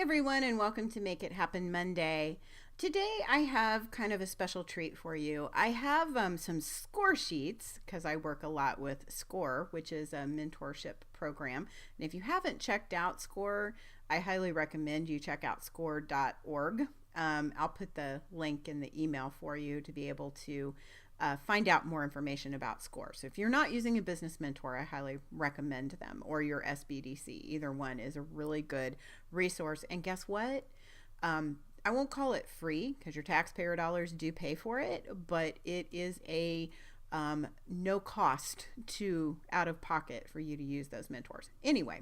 everyone, and welcome to Make It Happen Monday. Today I have kind of a special treat for you. I have some score sheets because I work a lot with SCORE, which is a mentorship program. And if you haven't checked out SCORE, I highly recommend you check out score.org. I'll put the link in the email for you to be able to find out more information about SCORE. So if you're not using a business mentor, I highly recommend them, or your SBDC. Either one is a really good resource. And guess what? I won't call it free because your taxpayer dollars do pay for it, but it is a no cost to out of pocket for you to use those mentors. Anyway,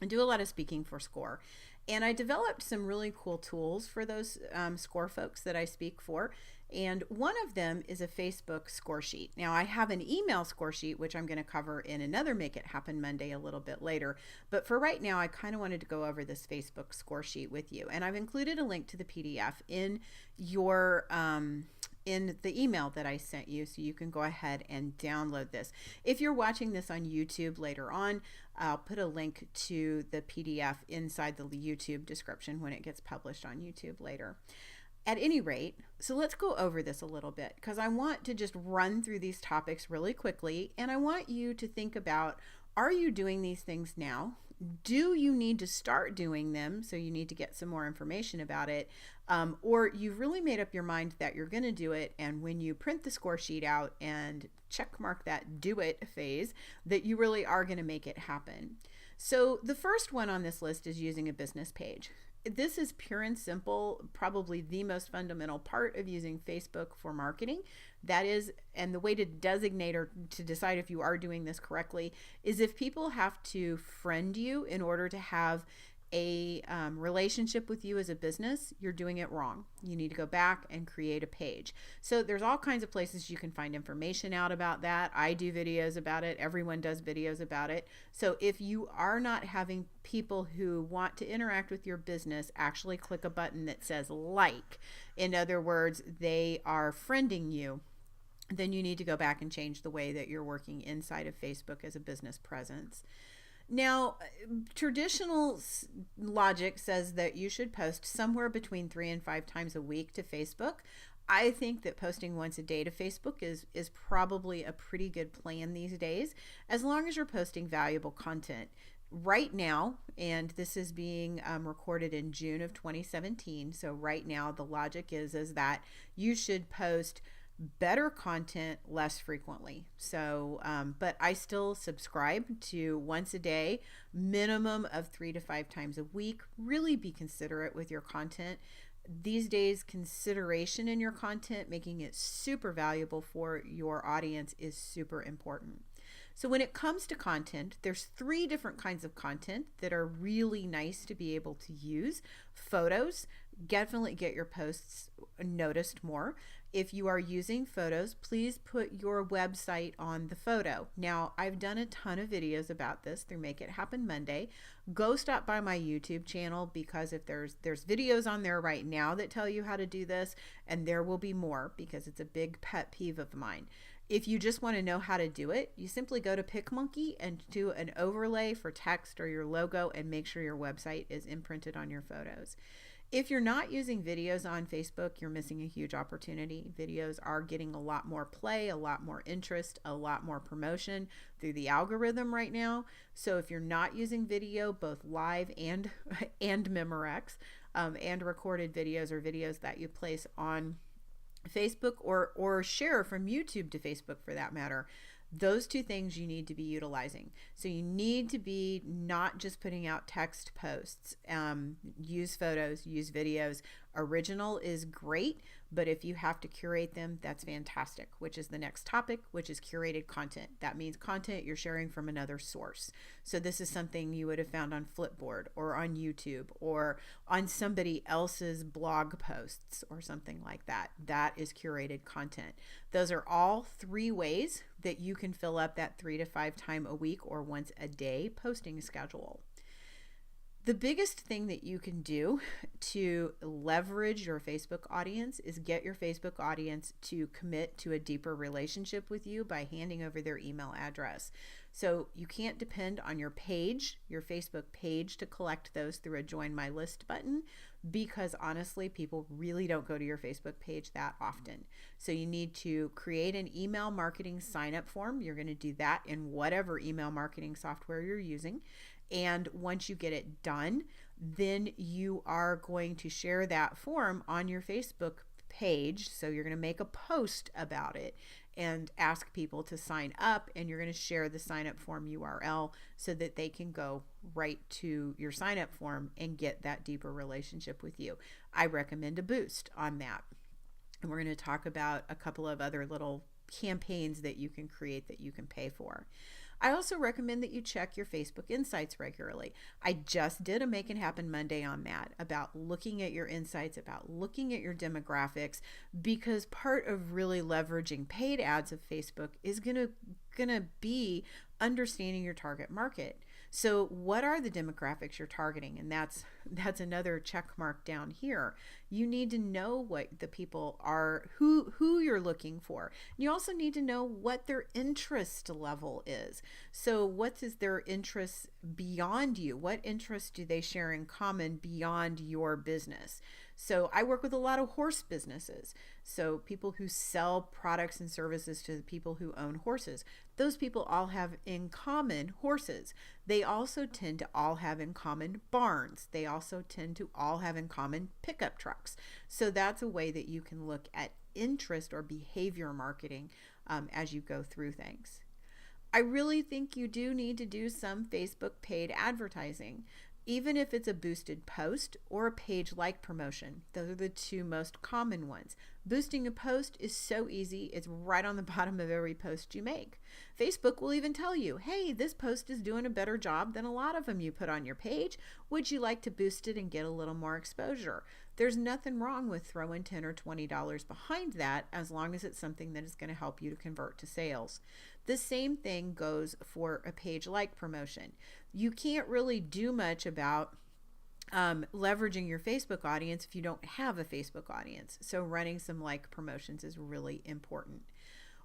I do a lot of speaking for SCORE, and I developed some really cool tools for those SCORE folks that I speak for. And one of them is a Facebook score sheet. Now, I have an email score sheet, which I'm going to cover in another Make It Happen Monday a little bit later. But for right now, I kind of wanted to go over this Facebook score sheet with you. And I've included a link to the PDF in your in the email that I sent you, so you can go ahead and download this. If you're watching this on YouTube later on, I'll put a link to the PDF inside the YouTube description when it gets published on YouTube later. At any rate, so let's go over this a little bit because I want to just run through these topics really quickly, and I want you to think about, are you doing these things now? Do you need to start doing them? So you need to get some more information about it, or you've really made up your mind that you're going to do it, and when you print the score sheet out and check mark that do it phase, that you really are going to make it happen. So the first one on this list is using a business page. This is pure and simple, probably the most fundamental part of using Facebook for marketing. That is, and the way to designate or to decide if you are doing this correctly is if people have to friend you in order to have a relationship with you as a business, you're doing it wrong. You need to go back and create a page. So there's all kinds of places you can find information out about that. I do videos about it. Everyone does videos about it. So if you are not having people who want to interact with your business actually click a button that says like, in other words, they are friending you, then you need to go back and change the way that you're working inside of Facebook as a business presence. Now, traditional logic says that you should post somewhere between 3 and 5 times a week to Facebook. I think that posting once a day to Facebook is probably a pretty good plan these days, as long as you're posting valuable content. Right now, and this is being recorded in June of 2017, so right now the logic is that you should post better content less frequently. So, but I still subscribe to once a day, minimum of 3 to 5 times a week. Really be considerate with your content. These days, consideration in your content, making it super valuable for your audience, is super important. So when it comes to content, there's 3 different kinds of content that are really nice to be able to use. Photos, definitely get your posts noticed more. If you are using photos, please put your website on the photo. Now, I've done a ton of videos about this through Make It Happen Monday. Go stop by my YouTube channel, because if there's videos on there right now that tell you how to do this, and there will be more because it's a big pet peeve of mine. If you just want to know how to do it, you simply go to PicMonkey and do an overlay for text or your logo and make sure your website is imprinted on your photos. If you're not using videos on Facebook, you're missing a huge opportunity. Videos are getting a lot more play, a lot more interest, a lot more promotion through the algorithm right now. So if you're not using video, both live and Memorex, and recorded videos or videos that you place on Facebook or share from YouTube to Facebook for that matter, those 2 things you need to be utilizing. So you need to be not just putting out text posts. Use photos, use videos. Original is great, but if you have to curate them, that's fantastic, which is the next topic, which is curated content. That means content you're sharing from another source. So this is something you would have found on Flipboard or on YouTube or on somebody else's blog posts or something like that. That is curated content. Those are all 3 ways that you can fill up that 3 to 5 time a week or once a day posting schedule. The biggest thing that you can do to leverage your Facebook audience is get your Facebook audience to commit to a deeper relationship with you by handing over their email address. So you can't depend on your page, your Facebook page, to collect those through a Join My List button, because honestly, people really don't go to your Facebook page that often. So you need to create an email marketing sign up form. You're going to do that in whatever email marketing software you're using. And once you get it done, then you are going to share that form on your Facebook page. So you're going to make a post about it and ask people to sign up, and you're going to share the sign up form URL so that they can go right to your sign up form and get that deeper relationship with you. I recommend a boost on that. And we're going to talk about a couple of other little campaigns that you can create that you can pay for. I also recommend that you check your Facebook Insights regularly. I just did a Make It Happen Monday on that, about looking at your insights, about looking at your demographics, because part of really leveraging paid ads of Facebook is gonna be understanding your target market. So what are the demographics you're targeting? And that's another check mark down here. You need to know what the people are, who you're looking for. You also need to know what their interest level is. So what is their interest beyond you? What interests do they share in common beyond your business? So I work with a lot of horse businesses. So people who sell products and services to the people who own horses. Those people all have in common horses. They also tend to all have in common barns. They also tend to all have in common pickup trucks. So that's a way that you can look at interest or behavior marketing as you go through things. I really think you do need to do some Facebook paid advertising, even if it's a boosted post or a page like promotion. Those are the two most common ones. Boosting a post is so easy. It's right on the bottom of every post you make. Facebook will even tell you, hey, this post is doing a better job than a lot of them you put on your page. Would you like to boost it and get a little more exposure? There's nothing wrong with throwing $10 or $20 behind that, as long as it's something that is going to help you to convert to sales. The same thing goes for a page like promotion. You can't really do much about leveraging your Facebook audience if you don't have a Facebook audience. So running some like promotions is really important.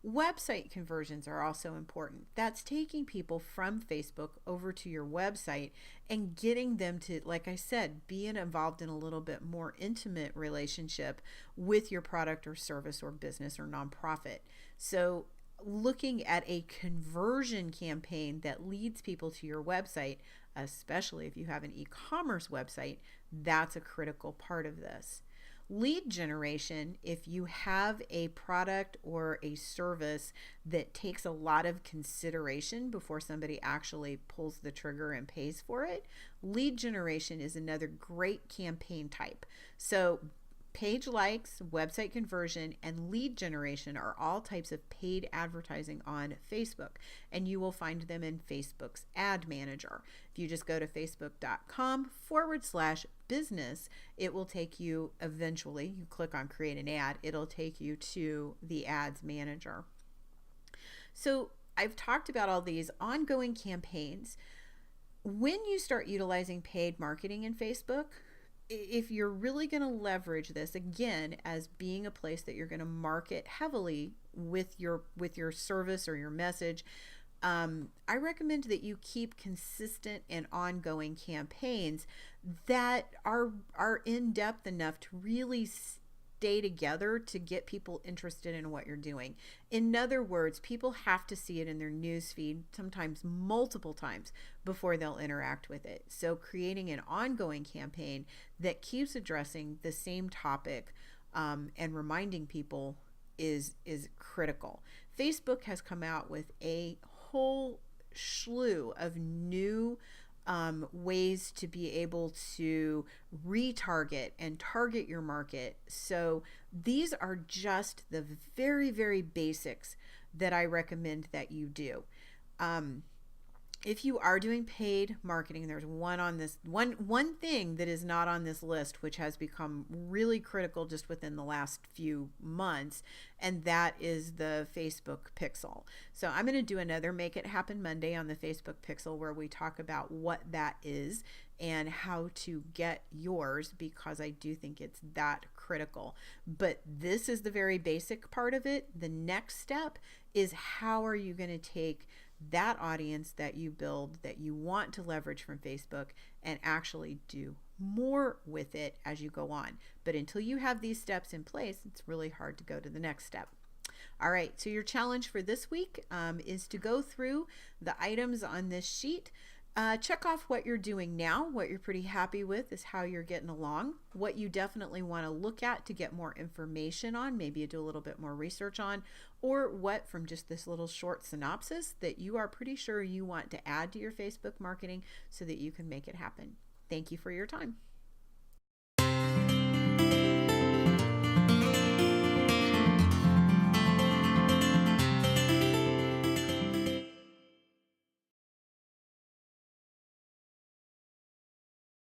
Website conversions are also important. That's taking people from Facebook over to your website and getting them to, like I said, being involved in a little bit more intimate relationship with your product or service or business or nonprofit. So looking at a conversion campaign that leads people to your website, especially if you have an e-commerce website, that's a critical part of this. Lead generation, if you have a product or a service that takes a lot of consideration before somebody actually pulls the trigger and pays for it, lead generation is another great campaign type. So page likes, website conversion, and lead generation are all types of paid advertising on Facebook, and you will find them in Facebook's ad manager. If you just go to facebook.com/business, it will take you eventually, you click on create an ad, it'll take you to the ads manager. So I've talked about all these ongoing campaigns. When you start utilizing paid marketing in Facebook, if you're really going to leverage this again as being a place that you're going to market heavily with your service or your message, I recommend that you keep consistent and ongoing campaigns that are in depth enough to really stay together to get people interested in what you're doing. In other words, people have to see it in their news feed, sometimes multiple times, before they'll interact with it. So creating an ongoing campaign that keeps addressing the same topic and reminding people is critical. Facebook has come out with a whole slew of new ways to be able to retarget and target your market. So these are just the very, very basics that I recommend that you do. If you are doing paid marketing, there's one thing that is not on this list, which has become really critical just within the last few months, and that is the Facebook Pixel. So I'm going to do another Make It Happen Monday on the Facebook Pixel where we talk about what that is and how to get yours, because I do think it's that critical. But this is the very basic part of it. The next step is, how are you going to take that audience that you build, that you want to leverage from Facebook, and actually do more with it as you go on. But until you have these steps in place, it's really hard to go to the next step. All right, so your challenge for this week is to go through the items on this sheet. Check off what you're doing now. What you're pretty happy with is how you're getting along. What you definitely want to look at to get more information on, maybe you do a little bit more research on, or what from just this little short synopsis that you are pretty sure you want to add to your Facebook marketing so that you can make it happen. Thank you for your time.